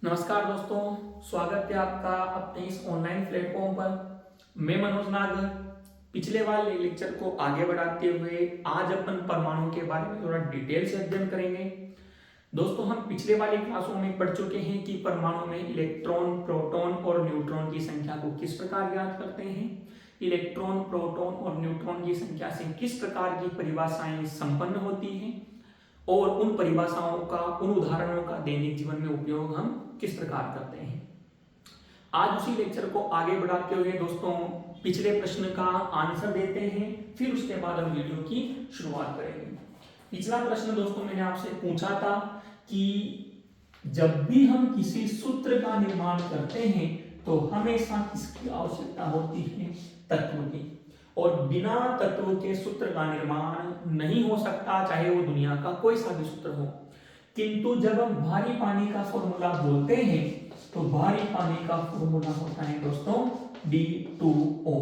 नमस्कार दोस्तों, स्वागत है आपका अपने इस ऑनलाइन प्लेटफॉर्म पर। मैं मनोज नागर। पिछले वाले लेक्चर को आगे बढ़ाते हुए आज अपन परमाणु के बारे में थोड़ा डिटेल से अध्ययन करेंगे। दोस्तों, हम पिछले वाली क्लासों में पढ़ चुके हैं कि परमाणु में इलेक्ट्रॉन, प्रोटॉन और न्यूट्रॉन की संख्या को किस प्रकार ज्ञात करते हैं। इलेक्ट्रॉन, प्रोटॉन और न्यूट्रॉन की संख्या से किस प्रकार की परिभाषाएं संपन्न होती हैं और उन परिभाषाओं का, उन उदाहरणों का दैनिक जीवन में उपयोग हम किस प्रकार करते हैं। आज उसी लेक्चर को आगे बढ़ाते हुए दोस्तों पिछले प्रश्न का आंसर देते हैं, फिर उसके बाद हम वीडियो की शुरुआत करेंगे। पिछला प्रश्न दोस्तों मैंने आपसे पूछा था कि जब भी हम किसी सूत्र का निर्माण करते हैं तो हमेशा किसकी आवश्यकता होती है? तत्व की। और बिना तत्व के सूत्र का निर्माण नहीं हो सकता, चाहे वो दुनिया का कोई सा भी सूत्र हो। किंतु जब हम भारी पानी का फॉर्मूला बोलते हैं तो भारी पानी का फॉर्मूला होता है दोस्तों D2O।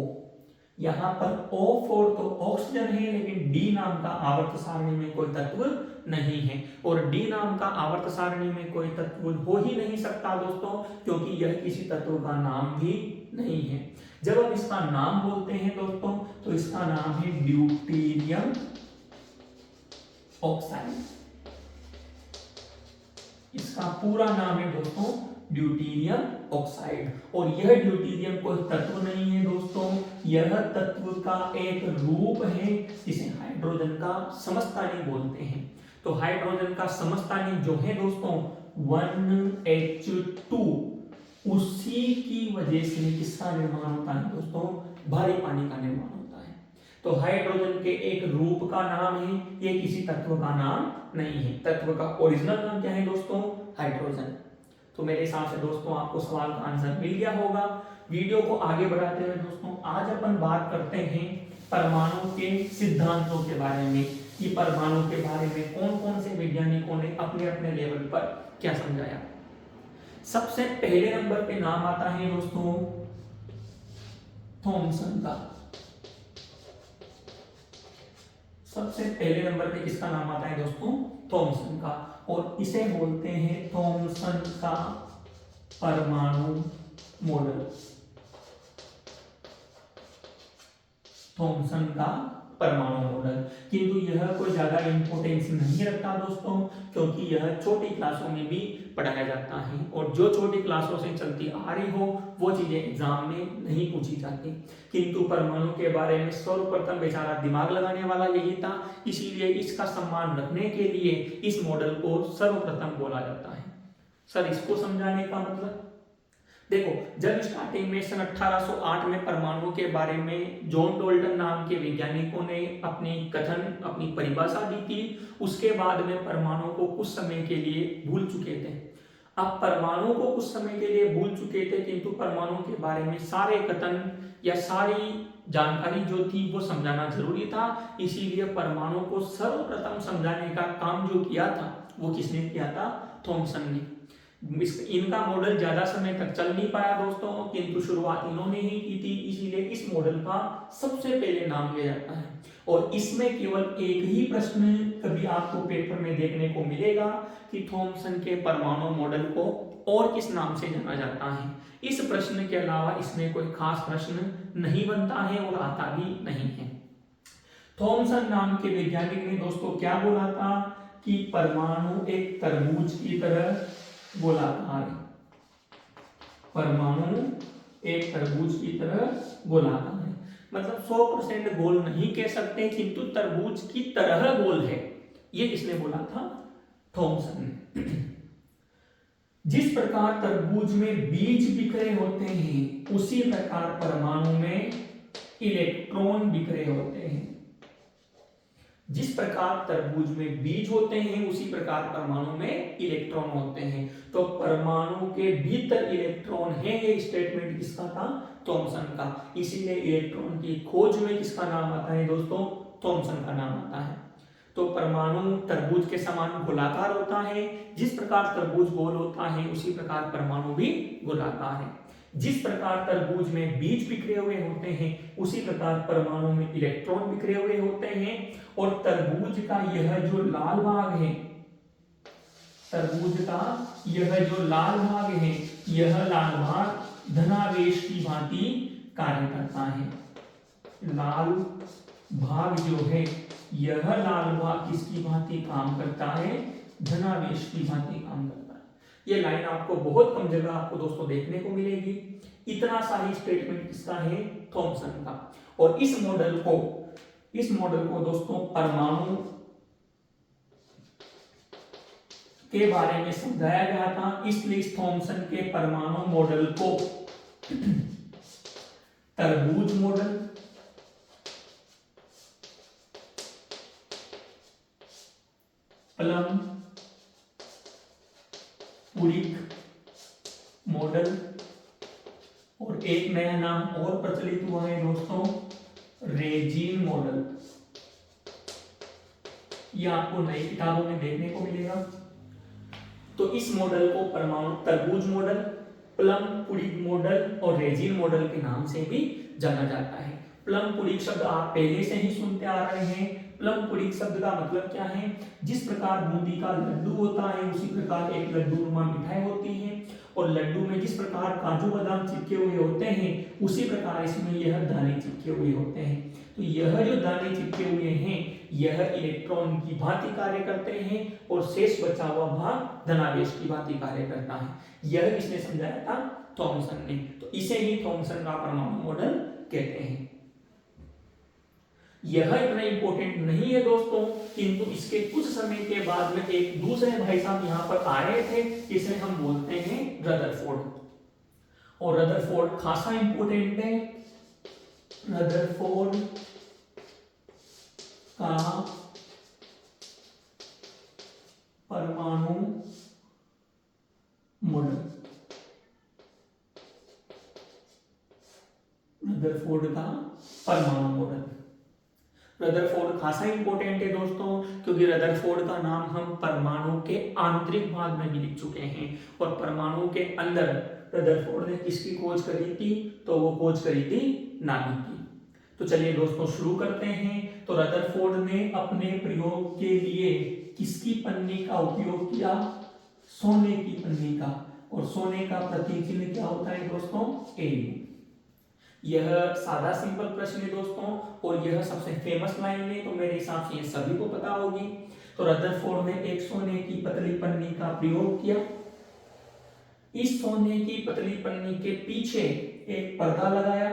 यहाँ पर O फॉर तो ऑक्सीजन है, लेकिन D नाम का आवर्त सारणी में कोई तत्व नहीं है। और D नाम का आवर्त सारणी में कोई तत्व हो ही नहीं सकता दोस्तों, क्योंकि यह किसी तत्व का नाम भी नहीं है। जब हम इसका नाम बोलते हैं दोस्तों तो इसका नाम है ड्यूटेरियम ऑक्साइड। इसका पूरा नाम है दोस्तों ड्यूटेरियम ऑक्साइड। और यह ड्यूटेरियम कोई तत्व नहीं है दोस्तों, यह तत्व का एक रूप है जिसे हाइड्रोजन का समस्थानिक बोलते हैं। तो हाइड्रोजन का समस्थानिक जो है दोस्तों 1H2, उसी की वजह से किसका निर्माण होता है दोस्तों? भारी पानी का निर्माण होता है। तो हाइड्रोजन के एक रूप का नाम है, ये किसी तत्व का नाम नहीं है। तत्व का ओरिजिनल नाम क्या है दोस्तों? हाइड्रोजन। तो मेरे हिसाब से दोस्तों आपको सवाल का आंसर मिल गया होगा। वीडियो को आगे बढ़ाते हुए दोस्तों आज अपन बात करते हैं परमाणु के सिद्धांतों के बारे में, कि परमाणु के बारे में कौन कौन से वैज्ञानिकों ने अपने अपने लेवल पर क्या समझाया। सबसे पहले नंबर पे नाम आता है दोस्तों थॉमसन का। सबसे पहले नंबर पे किसका नाम आता है दोस्तों? थॉमसन का। और इसे बोलते हैं थॉमसन का परमाणु मॉडल। थॉमसन का परमाणु मॉडल। किंतु यह कोई ज्यादा इंपोर्टेंस नहीं रखता दोस्तों, क्योंकि यह छोटी क्लासों में भी पढ़ाया जाता है और जो छोटी क्लासों से चलती आ रही हो वो चीजें एग्जाम में नहीं पूछी जाती। किंतु परमाणु के बारे में सर्वप्रथम बेचारा दिमाग लगाने वाला यही था, इसीलिए इसका सम्मान रखने के लिए इस मॉडल को सर्वप्रथम बोला जाता है। सर इसको समझाने का मतलब देखो, जब स्टार्टिंग में सन 1808 में परमाणु के बारे में जॉन डोल्टन नाम के वैज्ञानिकों ने अपनी कथन, अपनी परिभाषा दी थी, उसके बाद में परमाणु को कुछ समय के लिए भूल चुके थे। अब परमाणु को कुछ समय के लिए भूल चुके थे, किंतु परमाणु के बारे में सारे कथन या सारी जानकारी जो थी वो समझाना जरूरी था। इसीलिए परमाणु को सर्वप्रथम समझाने का काम जो किया था वो किसने किया था? थॉमसन ने। इनका मॉडल ज्यादा समय तक चल नहीं पाया दोस्तों, किंतु शुरुआत इन्होंने ही की थी, इसीलिए इस मॉडल का सबसे पहले नाम लिया जाता है। और इसमें केवल एक ही प्रश्न कभी आपको पेपर में देखने को मिलेगा कि थॉमसन के परमाणु मॉडल को और किस नाम से जाना जाता है। इस प्रश्न के अलावा इसमें कोई खास प्रश्न नहीं बनता है और आता भी नहीं है। थॉमसन नाम के वैज्ञानिक ने दोस्तों क्या बोला था कि परमाणु एक तरबूज की तरह गोलाकार है। परमाणु एक तरबूज की तरह गोलाकार है, मतलब 100% गोल नहीं कह सकते, किंतु तरबूज की तरह गोल है। ये किसने बोला था? थॉमसन ने। जिस प्रकार तरबूज में बीज बिखरे होते हैं, उसी प्रकार परमाणु में इलेक्ट्रॉन बिखरे होते हैं। जिस प्रकार तरबूज में बीज होते हैं उसी प्रकार परमाणु में इलेक्ट्रॉन होते हैं। तो परमाणु के भीतर इलेक्ट्रॉन है, ये स्टेटमेंट किसका था? थॉमसन का। इसीलिए इलेक्ट्रॉन की खोज में किसका नाम आता है दोस्तों? थॉमसन का नाम आता है। तो परमाणु तरबूज के समान गोलाकार होता है। जिस प्रकार तरबूज गोल होता है उसी प्रकार परमाणु भी गोलाकार है। जिस प्रकार तरबूज में बीज बिखरे हुए होते हैं उसी प्रकार परमाणु में इलेक्ट्रॉन बिखरे हुए होते हैं। और तरबूज का यह जो लाल भाग है तरबूज का यह जो लाल भाग है, यह लाल भाग धनावेश की भांति कार्य करता है। लाल भाग जो है, यह लाल भाग किसकी भांति काम करता है? धनावेश की भांति काम करता है। ये लाइन आपको बहुत कम जगह आपको दोस्तों देखने को मिलेगी। इतना सारी स्टेटमेंट किसका है? थॉमसन का। और इस मॉडल को दोस्तों परमाणु के बारे में समझाया गया था, इसलिए इस थॉमसन के परमाणु मॉडल को तरबूज मॉडल, प्लम पुरिक मॉडल, और एक नया नाम और प्रचलित हुआ है दोस्तों, रेजिन मॉडल। यह आपको नई किताबों में देखने को मिलेगा। तो इस मॉडल को परमाणु तरबूज मॉडल, प्लम पुरिक मॉडल और रेजिन मॉडल के नाम से भी जाना जाता है। प्लम पुरिक शब्द आप पहले से ही सुनते आ रहे हैं। प्लम पुरिक शब्द का मतलब क्या है? जिस प्रकार बूंदी का लड्डू होता है, उसी प्रकार एक लड्डू नुमा मिठाई होती है, और लड्डू में जिस प्रकार काजू बादाम चिपके हुए होते हैं, उसी प्रकार इसमें यह दाने चिपके हुए होते हैं। तो यह जो दाने चिपके हुए हैं, यह इलेक्ट्रॉन की भांति कार्य करते हैं, और शेष बचा हुआ भाग धनावेश की भांति कार्य करता है। यह किसने समझाया था? थॉमसन ने। तो इसे ही थॉमसन का परमाणु मॉडल कहते हैं। यह इतना इंपॉर्टेंट नहीं है दोस्तों, किंतु इसके कुछ समय के बाद में एक दूसरे भाई साहब यहाँ पर आ रहे थे, इसे हम बोलते हैं रदरफोर्ड। और रदरफोर्ड खासा इंपॉर्टेंट है। रदरफोर्ड का परमाणु मॉडल, रदरफोर्ड का परमाणु मॉडल। रदरफोर्ड खासा इंपॉर्टेंट है दोस्तों, क्योंकि रदरफोर्ड का नाम हम परमाणु के आंतरिक भाग में भी लिख चुके हैं, और परमाणु के अंदर रदरफोर्ड ने किसकी खोज करी थी? तो वो खोज करी थी नाभिक की। तो चलिए दोस्तों शुरू करते हैं। तो रदरफोर्ड ने अपने प्रयोग के लिए किसकी पन्नी का उपयोग किया? सोने की पन्नी का। और सोने का प्रतीक चिन्ह क्या होता है दोस्तों? Au। यह सादा सिंपल प्रश्न है दोस्तों, और यह सबसे फेमस लाइन है, तो मेरे हिसाब से ये सभी को पता होगी। तो रदरफोर्ड ने एक सोने की पतली पन्नी का प्रयोग किया। इस सोने की पतली पन्नी के पीछे एक पर्दा लगाया,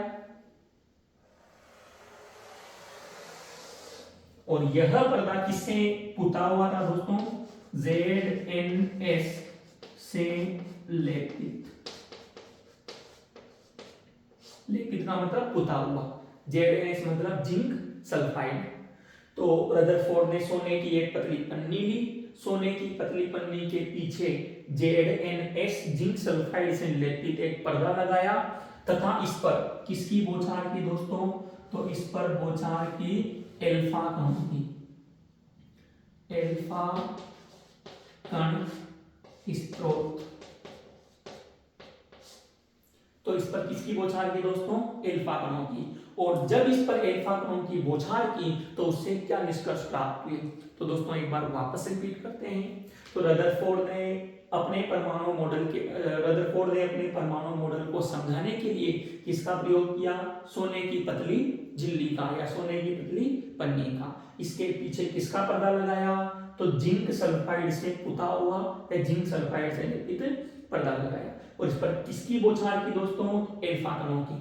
और यह पर्दा किससे पुता हुआ था दोस्तों? ZnS से लेपित। लेपित का मतलब पुता हुआ, ZnS मतलब जिंक सल्फाइड। तो रदरफोर्ड ने सोने की एक पतली पन्नी ली, सोने की पतली पन्नी के पीछे ZnS जिंक सल्फाइड से लेपित एक पर्दा लगाया, तथा इस पर किसकी बौछार की दोस्तों? तो इस पर बौछार की एल्फा कणों की। एल्फा कण स्रोत। तो इस पर किसकी बौछार की दोस्तों? एल्फा कणों की। और जब इस पर एल्फा कणों की बौछार की, तो उससे क्या निष्कर्ष प्राप्त हुए? तो दोस्तों एक बार वापस रिपीट करते हैं। तो रदरफोर्ड ने अपने परमाणु मॉडल को समझाने के लिए किसका प्रयोग किया? सोने की पतली झिल्ली का, या सोने की पतली पन्नी का। इसके पीछे किसका पर्दा लगाया? तो जिंक सल्फाइड से पुता हुआ या जिंक सल्फाइड से लेपित पर्दा लगाया। और इस पर किसकी बौछार की दोस्तों? एल्फा कणों की।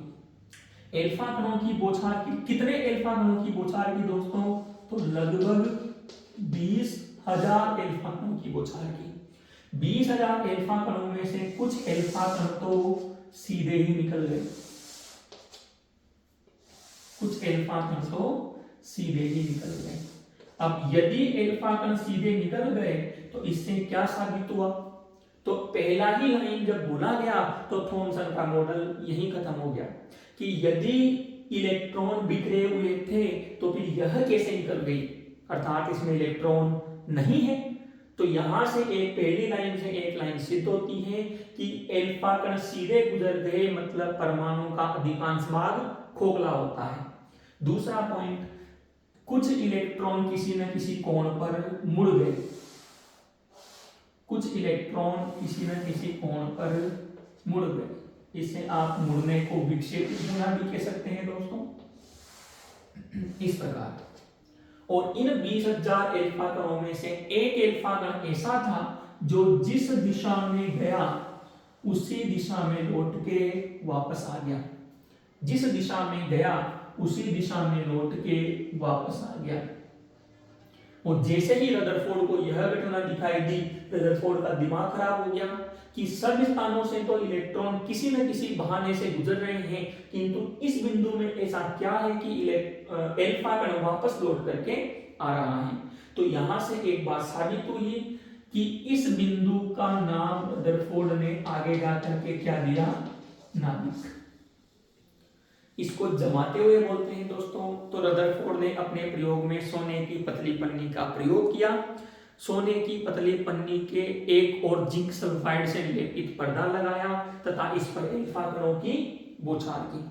एल्फा कणों की बौछार की। कितने एल्फा कणों की बौछार की दोस्तों? तो लगभग 20,000 एल्फा कणों की बौछार की। 20,000 एल्फा कणों में से कुछ एल्फा कण तो सीधे ही निकल गए, कुछ एल्फा कण तो सीधे ही निकल गए। अब यदि एल्फा कण सीधे निकल गए, तो इससे क्या साबित हुआ? तो पहला ही लाइन जब बोला गया, तो थॉमसन का मॉडल यही खत्म हो गया कि यदि इलेक्ट्रॉन बिखरे हुए थे, तो फिर यह कैसे निकल गई? अर्थात इसमें इलेक्ट्रॉन नहीं है। तो यहां से एक पहली लाइन से एक लाइन सिद्ध होती है कि एल्फा कण सीधे गुजर गए, मतलब परमाणु का अधिकांश भाग खोखला होता है। दूसरा पॉइंट, कुछ इलेक्ट्रॉन किसी न किसी कोण पर मुड़ गए, कुछ इलेक्ट्रॉन किसी न किसी कोण पर मुड़ गए। इसे आप मुड़ने को विक्षेपित होना भी कह सकते हैं दोस्तों, इस प्रकार। और इन 20,000 एल्फा कणों में से एक एल्फा कण ऐसा था जो जिस दिशा में गया उसी दिशा में लौट के वापस आ गया। जिस दिशा में गया उसी दिशा में लौट के वापस आ गया। और जैसे ही रदरफोर्ड को यह घटना दिखाई दी, रदरफोर्ड का दिमाग खराब हो गया कि सब स्थानों से तो इलेक्ट्रॉन किसी न किसी बहाने से गुजर रहे हैं, किंतु इस बिंदु में ऐसा क्या है कि एल्फा कण वापस लौट करके आ रहा है। तो यहां से एक बात साबित हुई कि इस बिंदु का नाम रदरफोर्ड ने आगे जाकर के क्या दिया, नाभिक। इसको जमाते हुए बोलते हैं दोस्तों। तो रदरफोर्ड ने अपने प्रयोग में सोने की पतली पन्नी का प्रयोग किया। सोने की पतली पन्नी के एक और जिंक सल्फाइड से लेपित पर्दा लगाया तथा इस पर एल्फा कणों की बौछार की।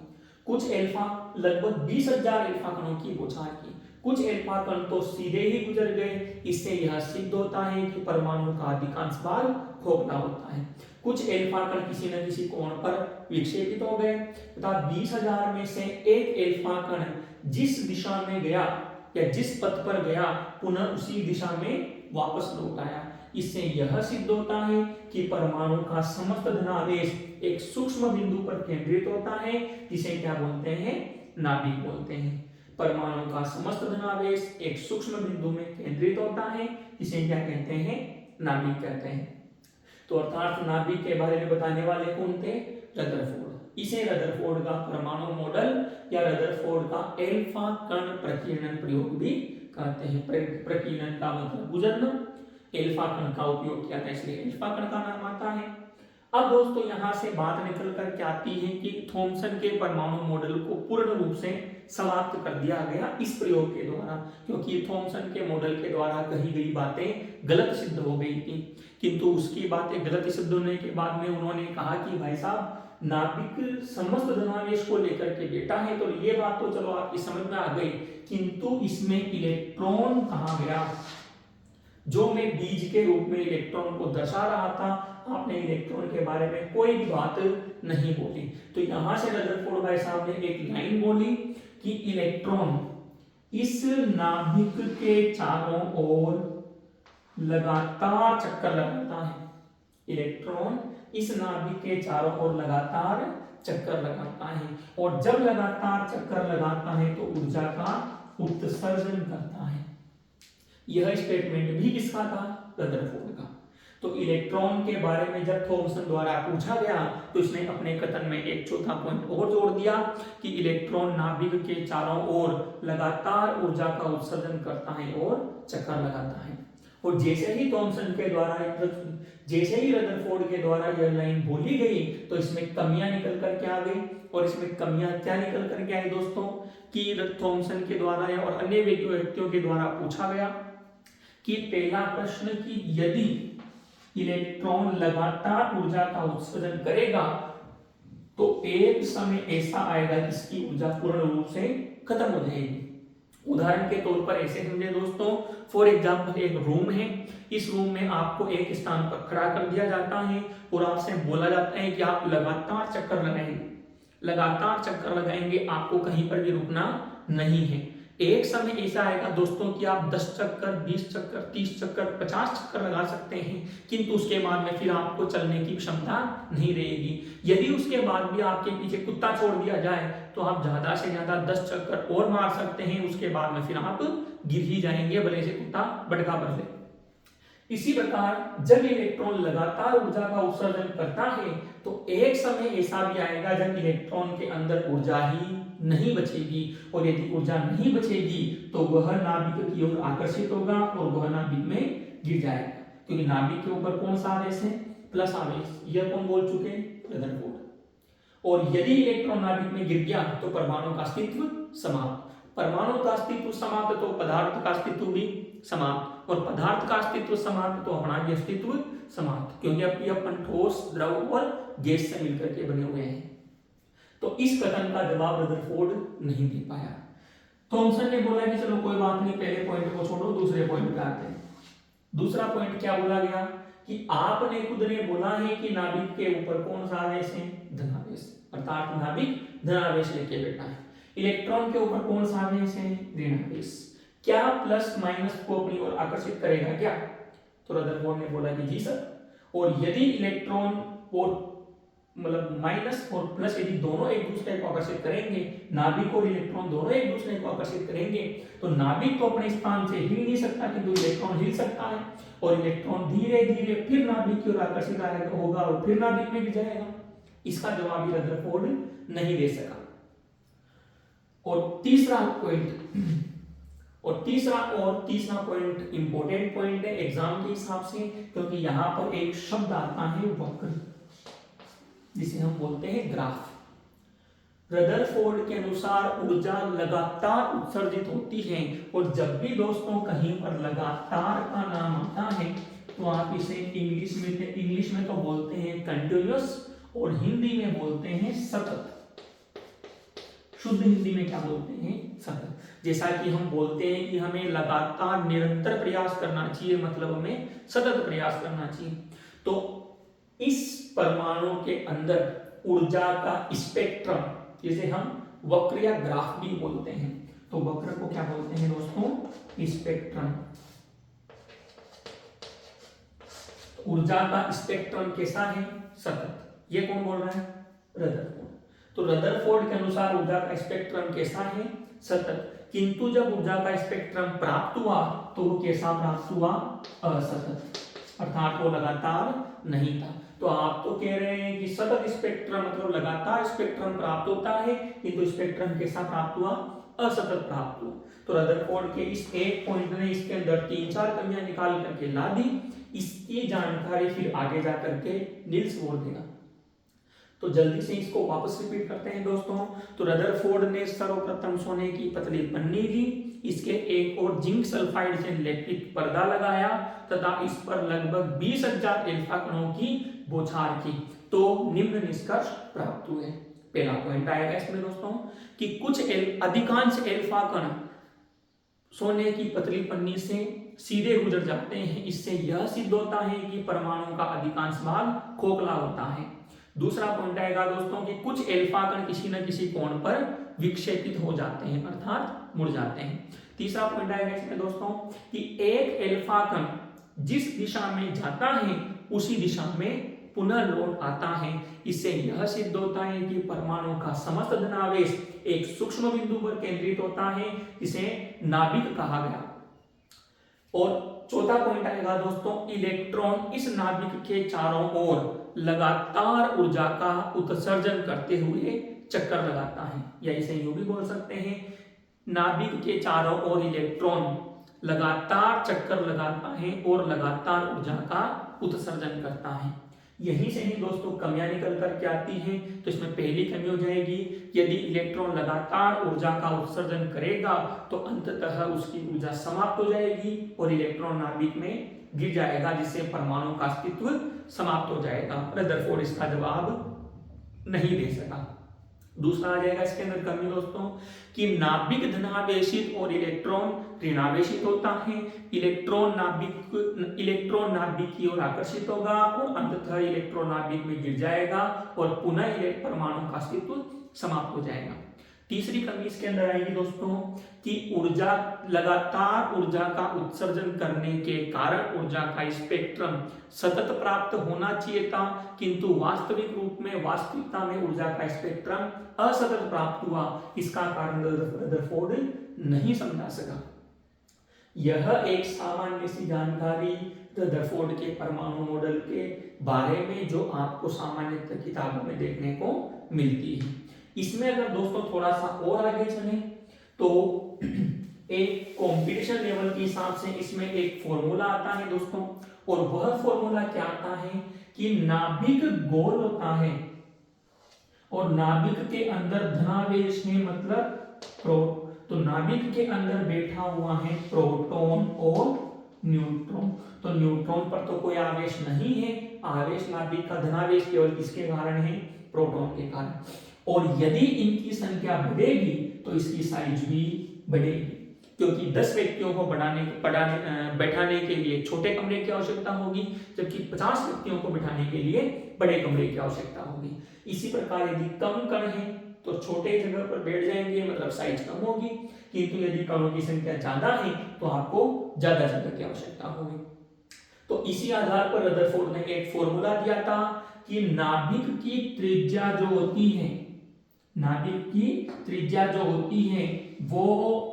कुछ एल्फा, लगभग 20,000 एल्फा कणों की बौछार की। कुछ एल्फा कण तो सीधे ही गुजर गए। इससे यह सिद्ध होता है कि परमाणु का अधिकांश भाग खोखला होता है। कुछ एल्फा कण किसी न किसी कोण पर विक्षेपित हो गए तथा 20,000 में से एक एल्फा कण जिस दिशा में गया या जिस पथ पर गया पुनः उसी दिशा में वापस लौट आया। इससे यह सिद्ध होता है कि परमाणु का समस्त धनावेश एक सूक्ष्म बिंदु पर केंद्रित होता है, जिसे क्या बोलते हैं, नाभिक बोलते हैं। परमाणु का समस्त धनावेश एक सूक्ष्म बिंदु में केंद्रित होता है, जिसे क्या कहते हैं, नाभिक कहते हैं। तो अर्थात नाभिक के बारे में बताने वाले कौन थे, रदरफोर्ड। इसे रदरफोर्ड का परमाणु मॉडल या रदरफोर्ड का एल्फा कण प्रकीर्णन प्रयोग भी कहते हैं। प्रकीर्णन का मतलब गुजरना, एल्फा कण का उपयोग किया था इसलिए एल्फा कण का नाम आता है। अब दोस्तों यहां से बात निकल कर क्या आती है कि थॉमसन के परमाणु मॉडल को पूर्ण रूप से समाप्त कर दिया गया इस प्रयोग के द्वारा, क्योंकि थॉमसन के मॉडल के द्वारा कही गई बातें गलत सिद्ध हो गई थी। किंतु उसकी बातें गलत सिद्ध होने के बाद में उन्होंने कहा कि भाई साहब, नाभिक समस्त धनावेश को लेकर के बैठा है, तो ये बात तो चलो आपकी समझ में आ गई, किंतु इसमें इलेक्ट्रॉन कहां गया। जो मैं बीज के रूप में इलेक्ट्रॉन को दर्शा रहा था, आपने इलेक्ट्रॉन के बारे में कोई भी बात नहीं बोली। तो यहां से रदरफोर्ड भाई साहब ने एक लाइन बोली कि इलेक्ट्रॉन इस नाभिक के चारों ओर लगातार चक्कर लगाता है। इलेक्ट्रॉन इस नाभिक के चारों ओर लगातार चक्कर लगाता है, और जब लगातार चक्कर लगाता है तो ऊर्जा का उत्सर्जन करता है। यह स्टेटमेंट भी किसका था, रदरफोर्ड का। तो इलेक्ट्रॉन के बारे में जब थॉमसन द्वारा पूछा गया तो इसने अपने कथन में एक चौथा पॉइंट और जोड़ दिया कि इलेक्ट्रॉन नाभिक के चारों ओर लगातार ऊर्जा का उत्सर्जन करता है और चक्कर लगाता है। और जैसे ही थॉमसन के द्वारा, जैसे ही रदरफोर्ड के द्वारा यह लाइन बोली गई तो इसमें कमियां निकल कर के आ गई। और इसमें कमियां क्या निकल कर के आई दोस्तों, कि थॉमसन के द्वारा और अन्य व्यक्तियों के द्वारा पूछा गया कि पहला प्रश्न कि यदि इलेक्ट्रॉन लगातार ऊर्जा का उत्सर्जन करेगा तो एक समय ऐसा आएगा जिसकी ऊर्जा पूर्ण रूप से खत्म हो जाएगी। उदाहरण के तौर पर ऐसे समझे दोस्तों, फॉर एग्जांपल एक रूम है, इस रूम में आपको एक स्थान पर खड़ा कर दिया जाता है और आपसे बोला जाता है कि आप लगातार चक्कर लगाएंगे, लगातार चक्कर लगाएंगे, आपको कहीं पर भी रुकना नहीं है। एक समय ऐसा आएगा दोस्तों कि आप 10 चक्कर, 20 चक्कर, 30 चक्कर, 50 चक्कर लगा सकते हैं, किंतु उसके बाद में फिर आपको चलने की क्षमता नहीं रहेगी। यदि उसके बाद भी आपके पीछे कुत्ता छोड़ दिया जाए तो आप ज्यादा से ज्यादा 10 चक्कर और मार सकते हैं, उसके बाद में फिर आप गिर ही जाएंगे, भले से कुत्ता बटका भर ले। इसी प्रकार जब इलेक्ट्रॉन लगातार ऊर्जा का उत्सर्जन करता है तो एक समय ऐसा भी आएगा जब इलेक्ट्रॉन के अंदर ऊर्जा ही नहीं बचेगी, और यदि ऊर्जा नहीं बचेगी तो वह नाभिक की ओर आकर्षित होगा और वह नाभिक में गिर जाएगा। क्योंकि नाभिक के ऊपर कौन सा आवेश है, प्लस आवेश। यह कौन बोल चुके हैं, रदरफोर्ड। और यदि इलेक्ट्रॉन नाभिक में गिर गया तो परमाणु का अस्तित्व समाप्त। परमाणु का अस्तित्व समाप्त तो पदार्थ का अस्तित्व भी समाप्त, और पदार्थ का अस्तित्व समाप्त तो हमारा भी अस्तित्व समाप्त, क्योंकि अब अपन ठोस, द्रव और गैस से मिलकर के बने हुए हैं। तो इस कथन का जवाब रदरफोर्ड नहीं दे पाया। थॉमसन ने बोला कि चलो कोई बात नहीं, पहले पॉइंट को छोड़ो, दूसरे पॉइंट पे आते हैं। दूसरा पॉइंट क्या बोला गया कि आपने खुद ने बोला है कि नाभिक के ऊपर कौन सा आवेश है, धनावेश, अर्थात नाभिक धनावेश लेके बैठा है। इलेक्ट्रॉन के ऊपर कौन सा आवेश है, ऋणावेश। क्या प्लस माइनस को अपनी ओर आकर्षित करेगा क्या, तो रदरफोर्ड ने बोला कि जी सर। और यदि इलेक्ट्रॉन और मतलब माइनस और प्लस यदि दोनों एक दूसरे को आकर्षित करेंगे, नाभिक और इलेक्ट्रॉन दोनों एक दूसरे को आकर्षित करेंगे, तो नाभिक तो अपने स्थान से हिल नहीं सकता किंतु इलेक्ट्रॉन हिल सकता है, और इलेक्ट्रॉन धीरे धीरे फिर नाभिक की ओर आकर्षित होगा और फिर नाभिक में गिर जाएगा। इसका जवाब भी रदरफोर्ड नहीं दे सका। और तीसरा पॉइंट इंपॉर्टेंट पॉइंट है एग्जाम के हिसाब से, क्योंकि यहां पर एक शब्द आता है वक्र, जिसे हम बोलते हैं ग्राफ। रदरफोर्ड के अनुसार ऊर्जा लगातार उत्सर्जित होती है, और जब भी दोस्तों कहीं पर लगातार का नाम आता है तो आप इसे इंग्लिश में तो बोलते हैं कंटिन्यूअस, और हिंदी में बोलते हैं सतत। शुद्ध हिंदी में क्या बोलते हैं, सतत। जैसा कि हम बोलते हैं कि हमें लगातार निरंतर प्रयास करना चाहिए, मतलब हमें सतत प्रयास करना चाहिए। तो इस परमाणु के अंदर ऊर्जा का स्पेक्ट्रम, जिसे हम वक्र या ग्राफ भी बोलते हैं, तो वक्र को क्या बोलते हैं दोस्तों, स्पेक्ट्रम। ऊर्जा का स्पेक्ट्रम कैसा है, सतत। ये कौन बोल रहा है, रदरफोर्ड। तो रदरफोर्ड के अनुसार ऊर्जा का स्पेक्ट्रम कैसा है, सतत। किंतु जब ऊर्जा का स्पेक्ट्रम प्राप्त हुआ तो वो कैसा प्राप्त हुआ, असतत, अर्थात वो लगातार नहीं था। तो आप तो कह रहे हैं कि सतत स्पेक्ट्रम मतलब लगातार स्पेक्ट्रम प्राप्त होता है, किंतु स्पेक्ट्रम कैसा प्राप्त हुआ, असतत प्राप्त हुआ। तो रदरफोर्ड के इस एक पॉइंट ने इसके अंदर 3-4 कमियां निकाल करके ला दी। इसकी जानकारी फिर आगे जा करके नील्स बोर देगा। तो जल्दी से इसको वापस रिपीट करते हैं दोस्तों। तो रदरफोर्ड ने सर्वप्रथम सोने की पतली पन्नी ली, इसके एक और जिंक सल्फाइड से लेपित पर्दा लगाया तथा इस पर लगभग 20,000 एल्फा कणों की बौछार की, तो निम्न निष्कर्ष प्राप्त हुए। पहला पॉइंट आएगा इसमें दोस्तों कि अधिकांश एल्फा कण सोने की पतली पन्नी से सीधे गुजर जाते हैं। इससे यह सिद्ध होता है कि परमाणु का अधिकांश भाग खोखला होता है। दूसरा पॉइंट आएगा दोस्तों कि कुछ एल्फा कण किसी न किसी कोण पर विक्षेपित हो जाते हैं, अर्थात मुड़ जाते हैं। तीसरा पॉइंट आएगा इसमें दोस्तों कि एक एल्फा कण जिस दिशा में जाता है उसी दिशा में पुनः लौट आता है। इससे यह सिद्ध होता है कि परमाणु का समस्त धनावेश एक सूक्ष्म बिंदु पर केंद्रित होता है, जिसे नाभिक कहा गया। और चौथा पॉइंट आएगा दोस्तों, इलेक्ट्रॉन इस नाभिक के चारों ओर लगातार ऊर्जा का उत्सर्जन करते हुए चक्कर लगाता है, या इसे यूं भी बोल सकते हैं, नाभिक के चारों ओर इलेक्ट्रॉन लगातार चक्कर लगाता है और लगातार ऊर्जा का उत्सर्जन करता है। यहीं से ही दोस्तों कमियां निकल कर के आती हैं। तो इसमें पहली कमी हो जाएगी, यदि इलेक्ट्रॉन लगातार ऊर्जा का उत्सर्जन करेगा तो अंततः उसकी ऊर्जा समाप्त हो जाएगी और इलेक्ट्रॉन नाभिक में गिर जाएगा, जिससे परमाणु का अस्तित्व समाप्त हो जाएगा। रदरफोर्ड इसका जवाब नहीं दे सका। दूसरा आ जाएगा इसके अंदर कमी दोस्तों कि नाभिक धनावेशित और इलेक्ट्रॉन ऋणावेशित होता है। इलेक्ट्रॉन नाभिक की ओर आकर्षित होगा और अंततः इलेक्ट्रॉन नाभिक में गिर जाएगा और पुनः परमाणु का अस्तित्व समाप्त हो जाएगा। तीसरी कमी इसके अंदर आएगी दोस्तों कि लगातार ऊर्जा का उत्सर्जन करने के कारण ऊर्जा का स्पेक्ट्रम सतत प्राप्त होना चाहिए था, किंतु वास्तविकता में ऊर्जा का स्पेक्ट्रम असतत प्राप्त हुआ। इसका कारण रदरफोर्ड नहीं समझा सका। यह एक सामान्य सी जानकारी रदरफोर्ड के परमाणु मॉडल के बारे में जो आपको सामान्यतः किताबों में देखने को मिलती है। इसमें अगर दोस्तों थोड़ा सा और आगे चले तो एक कंपटीशन लेवल के हिसाब से इसमें एक फॉर्मूला आता है दोस्तों, और वह फॉर्मूला क्या आता है कि नाभिक गोल होता है और नाभिक के अंदर धनावेश है, मतलब तो नाभिक के अंदर बैठा हुआ है प्रोटॉन और न्यूट्रॉन। तो न्यूट्रॉन पर तो कोई आवेश नहीं है, आवेश नाभिक का धनावेश केवल किसके कारण है, प्रोटॉन के कारण। और यदि इनकी संख्या बढ़ेगी तो इसकी साइज भी बढ़ेगी। क्योंकि 10 व्यक्तियों को बैठाने के लिए छोटे कमरे की आवश्यकता होगी, जबकि 50 व्यक्तियों को बैठाने के लिए बड़े कमरे की आवश्यकता होगी। इसी प्रकार यदि कम कण है तो छोटे जगह पर बैठ जाएंगे, मतलब साइज कम होगी, किंतु यदि कणों की संख्या ज्यादा है तो आपको ज्यादा जगह की आवश्यकता होगी। तो इसी आधार पर रदरफोर्ड ने एक फॉर्मूला दिया था कि नाभिक की त्रिज्या जो होती है, नाभिक की त्रिज्या जो होती है वो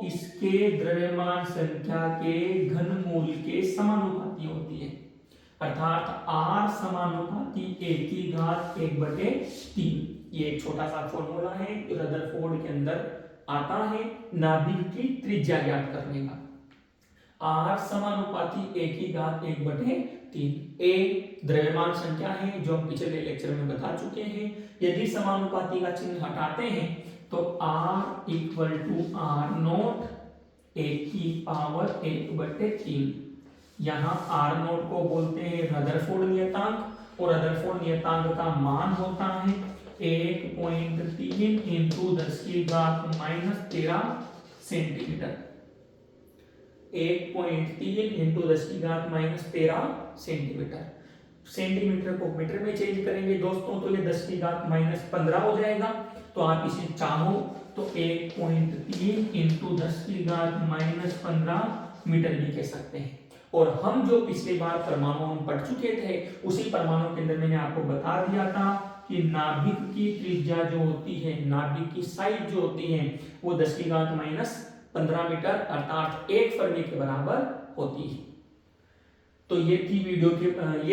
इसके द्रव्यमान संख्या के घनमूल के समानुपाती होती है, अर्थात R समानुपाती a की घात 1/3। ये एक छोटा सा फॉर्मूला है जो रदरफोर्ड के अंदर आता है नाभिक की त्रिज्या ज्ञात करने का। R समानुपाती a की घात 1/3। a द्रव्यमान संख्या है जो हम पिछले लेक्चर में बता चुके हैं। यदि समानुपाती का चिन्ह हटाते हैं तो R equal to R nought a की पावर 1/3। यहाँ R नोट को बोलते हैं रदरफोर्ड नियतांक, और रदरफोर्ड नियतांक का मान होता है 1.3 into 10⁻13 centimetre. 1.3 into 10⁻13 centimetre. Centimetre को मीटर में चेंज करेंगे दोस्तों तो ये 10⁻15 हो जाएगा। तो आप इसे चाहो तो 1.3 इंटू 10⁻15 मीटर भी कह सकते हैं। और हम जो पिछली बार परमाणु पढ़ चुके थे उसी परमाणु के अंदर मैंने आपको बता दिया था कि नाभिक की त्रिज्या जो होती है, नाभिक की साइज जो होती है वो 10⁻15 मीटर अर्थात 1 फर्मी के बराबर होती है। तो ये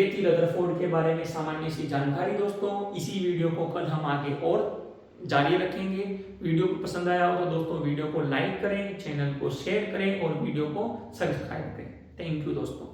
थी रदरफोर्ड के बारे में सामान्य सी जानकारी दोस्तों। इसी वीडियो को कल हम आगे और जारी रखेंगे। वीडियो को पसंद आया हो तो दोस्तों वीडियो को लाइक करें, चैनल को शेयर करें और वीडियो को सब्सक्राइब करें। थैंक यू दोस्तों।